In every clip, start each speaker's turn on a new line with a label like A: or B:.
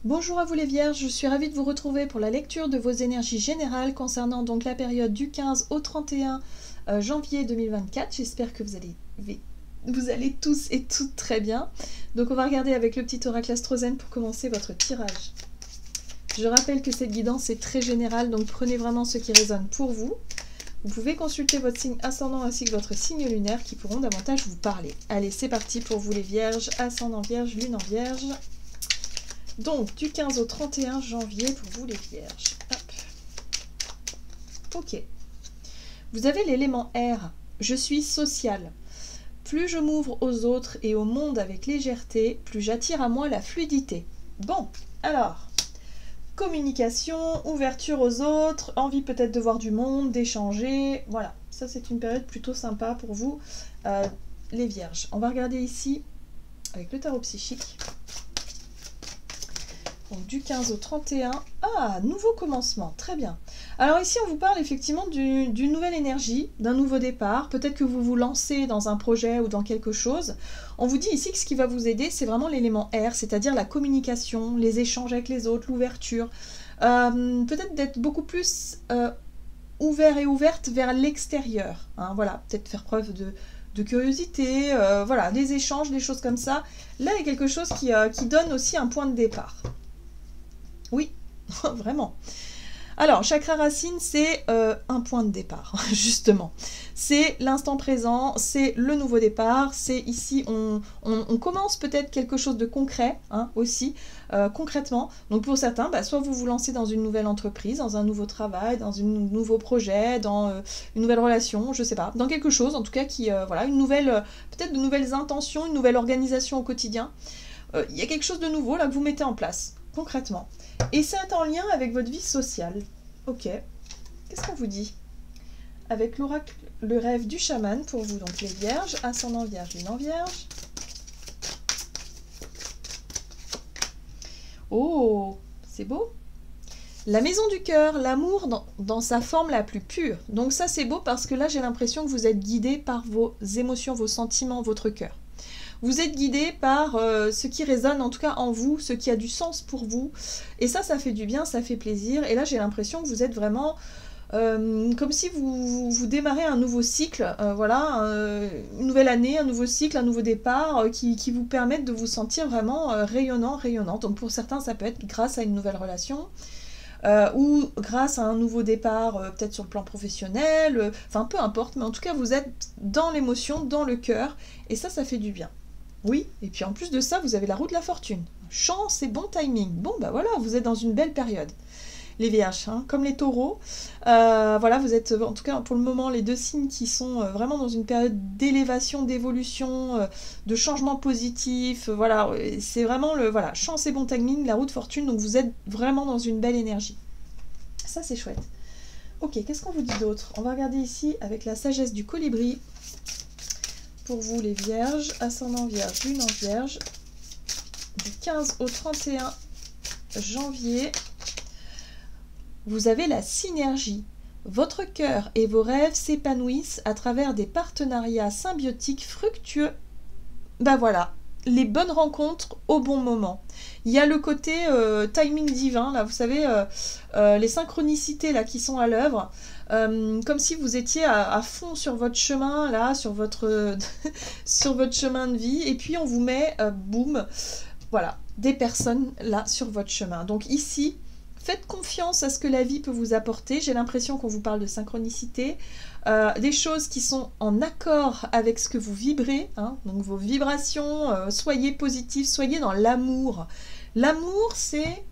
A: Bonjour à vous les vierges, je suis ravie de vous retrouver pour la lecture de vos énergies générales concernant donc la période du 15 au 31 janvier 2024. J'espère que vous allez tous et toutes très bien. Donc on va regarder avec le petit oracle Astrozen pour commencer votre tirage. Je rappelle que cette guidance est très générale, donc prenez vraiment ce qui résonne pour vous. Vous pouvez consulter votre signe ascendant ainsi que votre signe lunaire qui pourront davantage vous parler. Allez, c'est parti pour vous les vierges, ascendant vierge, lune en vierge. Donc, du 15 au 31 janvier pour vous les vierges. Hop. Ok. Vous avez l'élément air. Je suis social. Plus je m'ouvre aux autres et au monde avec légèreté, plus j'attire à moi la fluidité. Bon, alors, communication, ouverture aux autres, envie peut-être de voir du monde, d'échanger. Voilà, ça c'est une période plutôt sympa pour vous, les vierges. On va regarder ici avec le tarot psychique. Donc du 15 au 31, nouveau commencement, très bien. Alors ici on vous parle effectivement d'une nouvelle énergie, d'un nouveau départ, peut-être que vous vous lancez dans un projet ou dans quelque chose. On vous dit ici que ce qui va vous aider, c'est vraiment l'élément air, c'est-à-dire la communication, les échanges avec les autres, l'ouverture. Peut-être d'être beaucoup plus ouvert et ouverte vers l'extérieur, hein, voilà, peut-être faire preuve de curiosité, voilà, des échanges, des choses comme ça. Là il y a quelque chose qui donne aussi un point de départ. Oui, vraiment. Alors, chakra racine, c'est un point de départ, justement. C'est l'instant présent, c'est le nouveau départ, c'est ici, on commence peut-être quelque chose de concret, hein, aussi, concrètement. Donc pour certains, soit vous vous lancez dans une nouvelle entreprise, dans un nouveau travail, dans un nouveau projet, dans une nouvelle relation, je sais pas, dans quelque chose, en tout cas, qui, voilà, une nouvelle, peut-être de nouvelles intentions, une nouvelle organisation au quotidien. Il y a quelque chose de nouveau, là, que vous mettez en place, concrètement. Et c'est en lien avec votre vie sociale. Ok. Qu'est-ce qu'on vous dit? Avec l'oracle, le rêve du chaman pour vous, donc les vierges, ascendant vierge, lune en vierge. Oh, c'est beau. La maison du cœur, l'amour dans sa forme la plus pure. Donc ça c'est beau parce que là j'ai l'impression que vous êtes guidé par vos émotions, vos sentiments, votre cœur. Vous êtes guidé par ce qui résonne en tout cas en vous, ce qui a du sens pour vous. Et ça fait du bien, ça fait plaisir. Et là, j'ai l'impression que vous êtes vraiment comme si vous démarrez un nouveau cycle, voilà, une nouvelle année, un nouveau cycle, un nouveau départ qui vous permettent de vous sentir vraiment rayonnant, rayonnante. Donc pour certains, ça peut être grâce à une nouvelle relation. Ou grâce à un nouveau départ, peut-être sur le plan professionnel, enfin peu importe, mais en tout cas vous êtes dans l'émotion, dans le cœur, et ça fait du bien. Oui, et puis en plus de ça, vous avez la roue de la fortune. Chance et bon timing. Bon, voilà, vous êtes dans une belle période. Les vierges, hein, comme les taureaux. Voilà, vous êtes, en tout cas pour le moment, les deux signes qui sont vraiment dans une période d'élévation, d'évolution, de changement positif. Voilà, c'est vraiment le voilà, chance et bon timing, la roue de fortune. Donc vous êtes vraiment dans une belle énergie. Ça, c'est chouette. Ok, qu'est-ce qu'on vous dit d'autre? On va regarder ici avec la sagesse du colibri. Pour vous les vierges, ascendant vierge, lune en vierge, du 15 au 31 janvier, vous avez la synergie. Votre cœur et vos rêves s'épanouissent à travers des partenariats symbiotiques fructueux. Voilà, les bonnes rencontres au bon moment. Il y a le côté timing divin, là, vous savez, les synchronicités là, qui sont à l'œuvre. Comme si vous étiez à fond sur votre chemin, là, sur votre, sur votre chemin de vie, et puis on vous met, boum, voilà, des personnes là sur votre chemin. Donc ici, faites confiance à ce que la vie peut vous apporter. J'ai l'impression qu'on vous parle de synchronicité, des choses qui sont en accord avec ce que vous vibrez, hein, donc vos vibrations, soyez positifs, soyez dans l'amour. L'amour, c'est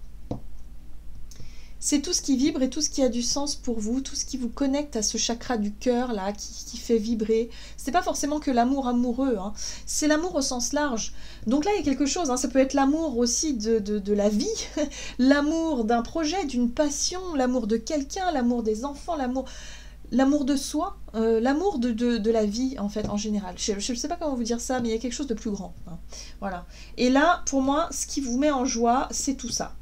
A: tout ce qui vibre et tout ce qui a du sens pour vous, tout ce qui vous connecte à ce chakra du cœur là, qui fait vibrer. C'est pas forcément que l'amour amoureux, hein. C'est l'amour au sens large. Donc là, il y a quelque chose, hein. Ça peut être l'amour aussi de la vie, l'amour d'un projet, d'une passion, l'amour de quelqu'un, l'amour des enfants, l'amour de soi, l'amour de la vie en fait en général. Je ne sais pas comment vous dire ça, mais il y a quelque chose de plus grand, hein. Voilà. Et là, pour moi, ce qui vous met en joie, c'est tout ça.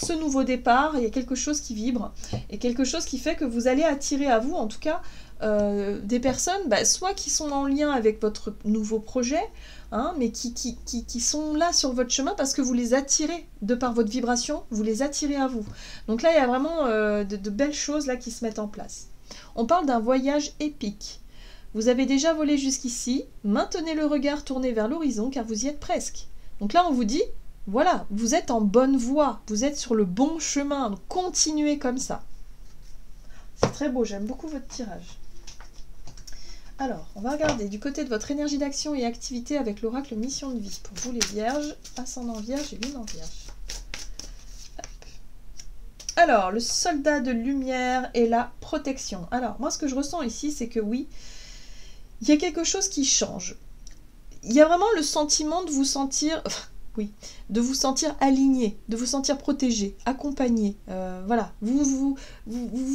A: Ce nouveau départ, il y a quelque chose qui vibre et quelque chose qui fait que vous allez attirer à vous, en tout cas, des personnes, soit qui sont en lien avec votre nouveau projet, hein, mais qui sont là sur votre chemin parce que vous les attirez, de par votre vibration, vous les attirez à vous. Donc là, il y a vraiment de belles choses là qui se mettent en place. On parle d'un voyage épique. Vous avez déjà volé jusqu'ici, maintenez le regard tourné vers l'horizon car vous y êtes presque. Donc là, on vous dit, voilà, vous êtes en bonne voie, vous êtes sur le bon chemin, donc continuez comme ça. C'est très beau, j'aime beaucoup votre tirage. Alors, on va regarder du côté de votre énergie d'action et activité avec l'oracle mission de vie. Pour vous les vierges, ascendant vierge et lune en vierge. Hop. Alors, le soldat de lumière et la protection. Alors, moi ce que je ressens ici, c'est que oui, il y a quelque chose qui change. Il y a vraiment le sentiment de vous sentir... oui, de vous sentir aligné, de vous sentir protégé, accompagné. Voilà, vous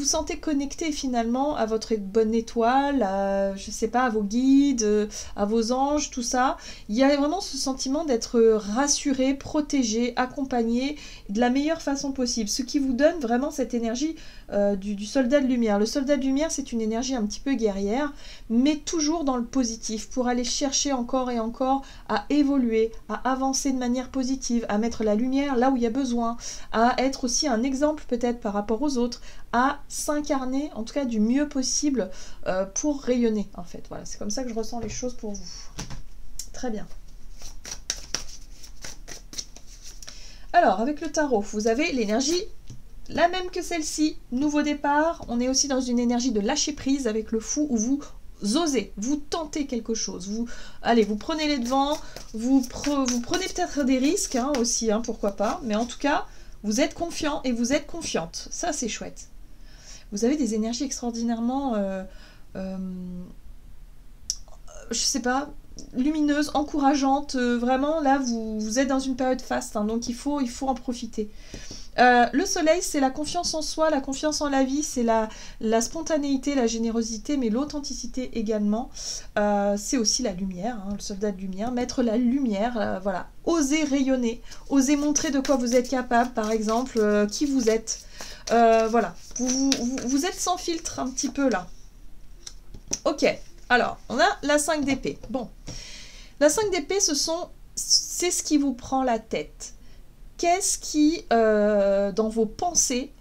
A: sentez connecté finalement à votre bonne étoile, à, je sais pas, à vos guides, à vos anges, tout ça. Il y a vraiment ce sentiment d'être rassuré, protégé, accompagné de la meilleure façon possible. Ce qui vous donne vraiment cette énergie du soldat de lumière. Le soldat de lumière, c'est une énergie un petit peu guerrière, mais toujours dans le positif, pour aller chercher encore et encore à évoluer, à avancer de manière positive, à mettre la lumière là où il y a besoin, à être aussi un exemple peut-être par rapport aux autres, à s'incarner en tout cas du mieux possible pour rayonner en fait. Voilà, c'est comme ça que je ressens les choses pour vous. Très bien. Alors, avec le tarot, vous avez l'énergie la même que celle-ci, nouveau départ. On est aussi dans une énergie de lâcher prise avec le fou où vous osez, vous tentez quelque chose, vous prenez les devants, vous prenez peut-être des risques hein, aussi, hein, pourquoi pas, mais en tout cas, vous êtes confiant et vous êtes confiante, ça c'est chouette. Vous avez des énergies extraordinairement, je sais pas, lumineuses, encourageantes, vraiment là vous êtes dans une période faste, hein, donc il faut en profiter. Le soleil, c'est la confiance en soi, la confiance en la vie, c'est la spontanéité, la générosité, mais l'authenticité également. C'est aussi la lumière, hein, le soldat de lumière, mettre la lumière, voilà. Osez rayonner, osez montrer de quoi vous êtes capable, par exemple, qui vous êtes. Voilà, vous êtes sans filtre un petit peu là. Ok, alors, on a la 5 d'épée. Bon, la 5 d'épée, c'est ce qui vous prend la tête. Qu'est-ce qui, dans vos pensées,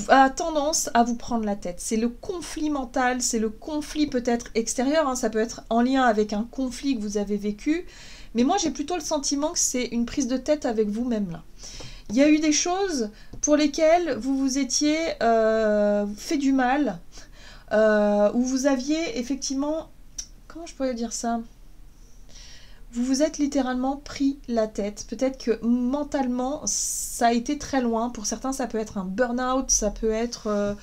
A: a tendance à vous prendre la tête? C'est le conflit mental, c'est le conflit peut-être extérieur, hein, ça peut être en lien avec un conflit que vous avez vécu, mais moi j'ai plutôt le sentiment que c'est une prise de tête avec vous-même là. Il y a eu des choses pour lesquelles vous vous étiez fait du mal, où vous aviez effectivement... Comment je pourrais dire ça ? Vous vous êtes littéralement pris la tête. Peut-être que mentalement, ça a été très loin. Pour certains, ça peut être un burn-out, ça peut être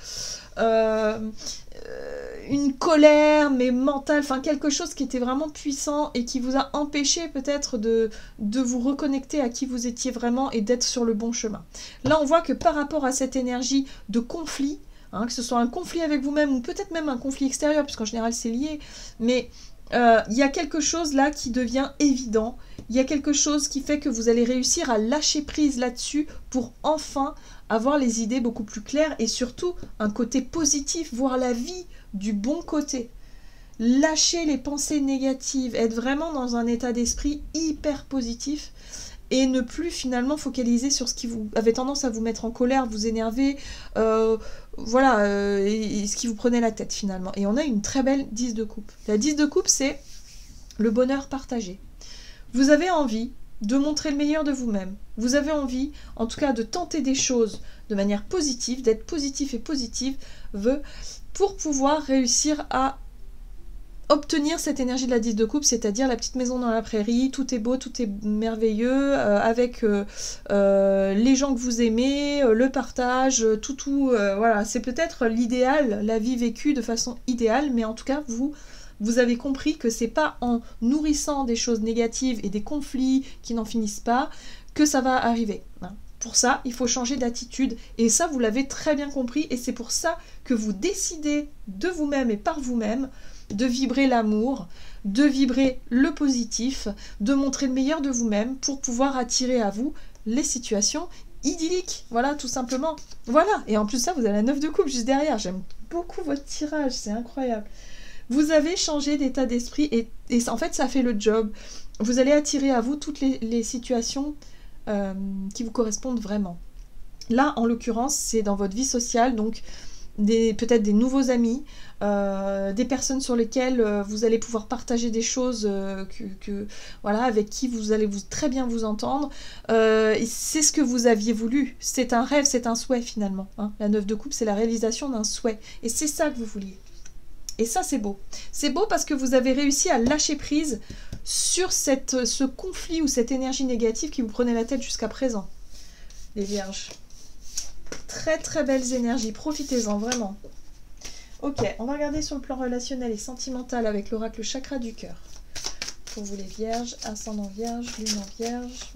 A: une colère, mais mentale. Enfin, quelque chose qui était vraiment puissant et qui vous a empêché peut-être de vous reconnecter à qui vous étiez vraiment et d'être sur le bon chemin. Là, on voit que par rapport à cette énergie de conflit, hein, que ce soit un conflit avec vous-même ou peut-être même un conflit extérieur, puisqu'en général, c'est lié, mais... il y a quelque chose là qui devient évident, il y a quelque chose qui fait que vous allez réussir à lâcher prise là-dessus pour enfin avoir les idées beaucoup plus claires et surtout un côté positif, voir la vie du bon côté. Lâcher les pensées négatives, être vraiment dans un état d'esprit hyper positif et ne plus finalement focaliser sur ce qui vous avait tendance à vous mettre en colère, vous énerver, voilà, et ce qui vous prenait la tête finalement. Et on a une très belle 10 de coupe. La 10 de coupe, c'est le bonheur partagé. Vous avez envie de montrer le meilleur de vous-même. Vous avez envie, en tout cas, de tenter des choses de manière positive, d'être positif et positive, pour pouvoir réussir à obtenir cette énergie de la 10 de coupe, c'est-à-dire la petite maison dans la prairie, tout est beau, tout est merveilleux, avec les gens que vous aimez, le partage, voilà, c'est peut-être l'idéal, la vie vécue de façon idéale, mais en tout cas, vous avez compris que c'est pas en nourrissant des choses négatives et des conflits qui n'en finissent pas que ça va arriver, hein. Pour ça, il faut changer d'attitude, et ça, vous l'avez très bien compris, et c'est pour ça que vous décidez de vous-même et par vous-même de vibrer l'amour, de vibrer le positif, de montrer le meilleur de vous-même pour pouvoir attirer à vous les situations idylliques. Voilà, tout simplement. Voilà, et en plus ça, vous avez la 9 de coupe juste derrière. J'aime beaucoup votre tirage, c'est incroyable. Vous avez changé d'état d'esprit et en fait, ça fait le job. Vous allez attirer à vous toutes les situations qui vous correspondent vraiment. Là, en l'occurrence, c'est dans votre vie sociale, donc peut-être des nouveaux amis, des personnes sur lesquelles vous allez pouvoir partager des choses voilà, avec qui vous allez très bien vous entendre. C'est ce que vous aviez voulu. C'est un rêve, c'est un souhait finalement. Hein. La 9 de coupe, c'est la réalisation d'un souhait. Et c'est ça que vous vouliez. Et ça, c'est beau. C'est beau parce que vous avez réussi à lâcher prise sur ce conflit ou cette énergie négative qui vous prenait la tête jusqu'à présent. Les vierges. Très très belles énergies, profitez-en vraiment. Ok, on va regarder sur le plan relationnel et sentimental avec l'oracle chakra du cœur. Pour vous les vierges, ascendant vierge, lune en vierge.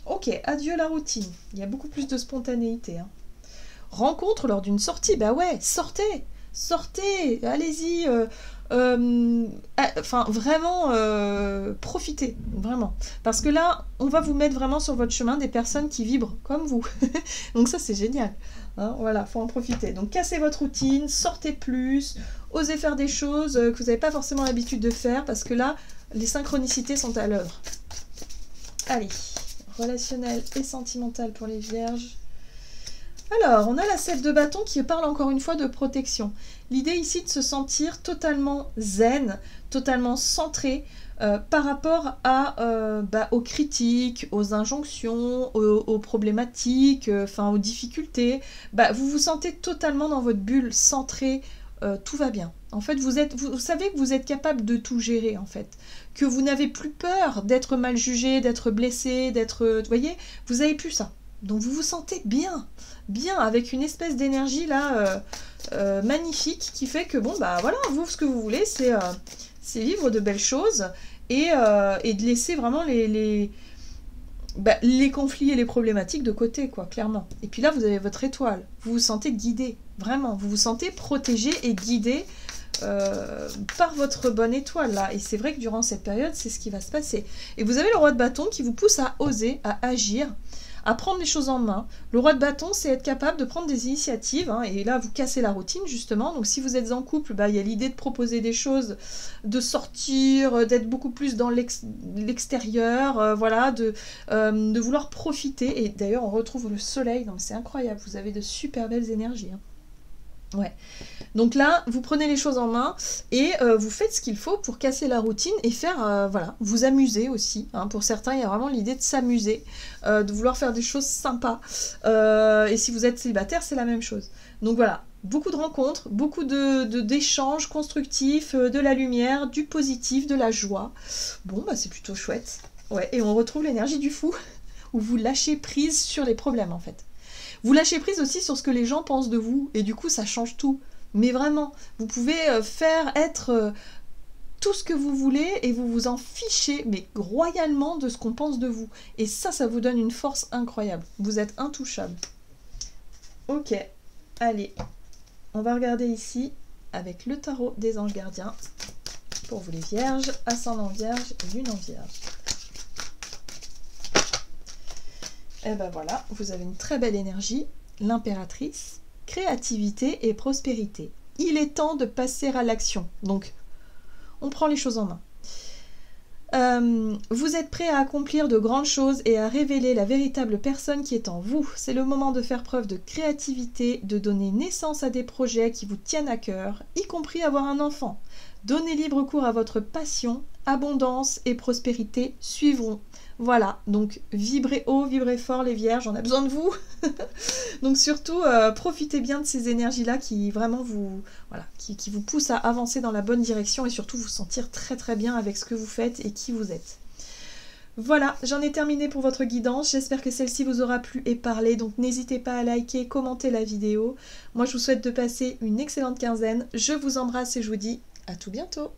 A: Ok, adieu la routine. Il y a beaucoup plus de spontanéité. Hein. Rencontre lors d'une sortie, bah ouais, sortez, allez-y. Enfin, vraiment, profitez, vraiment. Parce que là, on va vous mettre vraiment sur votre chemin des personnes qui vibrent comme vous. Donc ça, c'est génial. Hein, voilà, faut en profiter. Donc, cassez votre routine, sortez plus, osez faire des choses que vous n'avez pas forcément l'habitude de faire, parce que là, les synchronicités sont à l'œuvre. Allez, relationnel et sentimental pour les vierges. Alors, on a la 7 de bâton qui parle encore une fois de protection. L'idée ici de se sentir totalement zen, totalement centré par rapport aux critiques, aux injonctions, aux problématiques, aux difficultés. Vous vous sentez totalement dans votre bulle, centré, tout va bien. En fait, vous savez que vous êtes capable de tout gérer, en fait. Que vous n'avez plus peur d'être mal jugé, d'être blessé, vous voyez, vous n'avez plus ça. Donc vous vous sentez bien, avec une espèce d'énergie là magnifique qui fait que voilà, vous ce que vous voulez c'est vivre de belles choses et de laisser vraiment les conflits et les problématiques de côté, quoi, clairement. Et puis là vous avez votre étoile, vous vous sentez guidé, vraiment, vous vous sentez protégé et guidé par votre bonne étoile là, et c'est vrai que durant cette période c'est ce qui va se passer. Et vous avez le roi de bâton qui vous pousse à oser, à agir, à prendre les choses en main. Le roi de bâton, c'est être capable de prendre des initiatives, hein, et là, vous cassez la routine, justement. Donc, si vous êtes en couple, il y a l'idée de proposer des choses, de sortir, d'être beaucoup plus dans l'extérieur, voilà, de vouloir profiter. Et d'ailleurs, on retrouve le soleil. Non, mais c'est incroyable, vous avez de super belles énergies. Hein. Ouais. Donc là, vous prenez les choses en main et vous faites ce qu'il faut pour casser la routine et faire, voilà, vous amuser aussi. Hein. Pour certains, il y a vraiment l'idée de s'amuser, de vouloir faire des choses sympas. Et si vous êtes célibataire, c'est la même chose. Donc voilà, beaucoup de rencontres, beaucoup d'échanges constructifs, de la lumière, du positif, de la joie. Bon, c'est plutôt chouette. Ouais, et on retrouve l'énergie du fou, où vous lâchez prise sur les problèmes, en fait. Vous lâchez prise aussi sur ce que les gens pensent de vous, et du coup, ça change tout. Mais vraiment, vous pouvez être tout ce que vous voulez, et vous vous en fichez, mais royalement, de ce qu'on pense de vous. Et ça vous donne une force incroyable. Vous êtes intouchable. Ok, allez, on va regarder ici, avec le tarot des anges gardiens, pour vous les vierges, ascendant vierge et lune en vierge. Et ben voilà, vous avez une très belle énergie, l'impératrice, créativité et prospérité. Il est temps de passer à l'action. Donc, on prend les choses en main. Vous êtes prêt à accomplir de grandes choses et à révéler la véritable personne qui est en vous. C'est le moment de faire preuve de créativité, de donner naissance à des projets qui vous tiennent à cœur, y compris avoir un enfant. Donnez libre cours à votre passion, abondance et prospérité suivront. Voilà, donc vibrez haut, vibrez fort les vierges, on a besoin de vous. Donc surtout, profitez bien de ces énergies-là qui vraiment vous, voilà, qui vous poussent à avancer dans la bonne direction et surtout vous sentir très très bien avec ce que vous faites et qui vous êtes. Voilà, j'en ai terminé pour votre guidance, j'espère que celle-ci vous aura plu et parlé, donc n'hésitez pas à liker, commenter la vidéo. Moi je vous souhaite de passer une excellente quinzaine, je vous embrasse et je vous dis à tout bientôt.